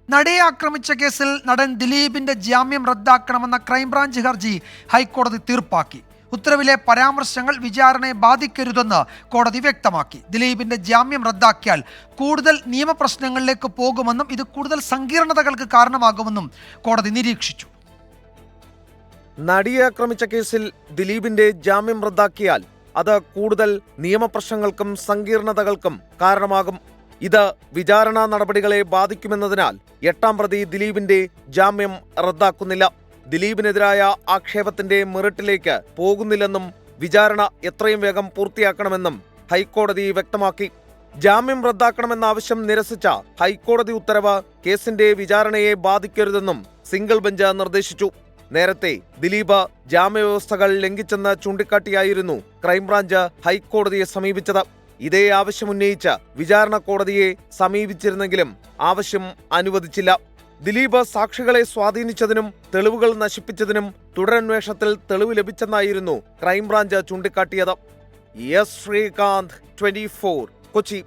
നടിയെ ആക്രമിച്ച കേസിൽ നടൻ ദിലീപിന്റെ ജാമ്യം റദ്ദാക്കണമെന്ന ക്രൈംബ്രാഞ്ച് ഹർജി ഹൈക്കോടതി തീർപ്പാക്കി. ഉത്തരവിലെ പരാമർശങ്ങൾ വിചാരണയെ ബാധിക്കരുതെന്ന് കോടതി വ്യക്തമാക്കി. ദിലീപിന്റെ ജാമ്യം റദ്ദാക്കിയാൽ കൂടുതൽ നിയമപ്രശ്നങ്ങളിലേക്ക് പോകുമെന്നും ഇത് കൂടുതൽ സങ്കീർണതകൾക്ക് കാരണമാകുമെന്നും കോടതി നിരീക്ഷിച്ചു. നടിയെ ആക്രമിച്ച കേസിൽ ദിലീപിന്റെ ജാമ്യം റദ്ദാക്കിയാൽ അത് കൂടുതൽ നിയമപ്രശ്നങ്ങൾക്കും സങ്കീർണതകൾക്കും കാരണമാകും. ഇത് വിചാരണാ നടപടികളെ ബാധിക്കുമെന്നതിനാൽ 8ാം പ്രതി ദിലീപിന്റെ ജാമ്യം റദ്ദാക്കുന്നില്ല. ദിലീപിനെതിരായ ആക്ഷേപത്തിന്റെ മെറിറ്റിലേക്ക് പോകുന്നില്ലെന്നും വിചാരണ എത്രയും വേഗം പൂർത്തിയാക്കണമെന്നും ഹൈക്കോടതി വ്യക്തമാക്കി. ജാമ്യം റദ്ദാക്കണമെന്ന ആവശ്യം നിരസിച്ച ഹൈക്കോടതി ഉത്തരവ് കേസിന്റെ വിചാരണയെ ബാധിക്കരുതെന്നും സിംഗിൾ ബെഞ്ച് നിർദ്ദേശിച്ചു. നേരത്തെ ദിലീപ് ജാമ്യവ്യവസ്ഥകൾ ലംഘിച്ചെന്ന് ചൂണ്ടിക്കാട്ടിയായിരുന്നു ക്രൈംബ്രാഞ്ച് ഹൈക്കോടതിയെ സമീപിച്ചത്. ഇതേ ആവശ്യമുന്നയിച്ച് വിചാരണ കോടതിയെ സമീപിച്ചിരുന്നെങ്കിലും ആവശ്യം അനുവദിച്ചില്ല. ദിലീപ് സാക്ഷികളെ സ്വാധീനിച്ചതിനും തെളിവുകൾ നശിപ്പിച്ചതിനും തുടരന്വേഷണത്തിൽ തെളിവ് ലഭിച്ചെന്നായിരുന്നു ക്രൈംബ്രാഞ്ച് ചൂണ്ടിക്കാട്ടിയത്. എസ് ശ്രീകാന്ത്, 24, കൊച്ചി.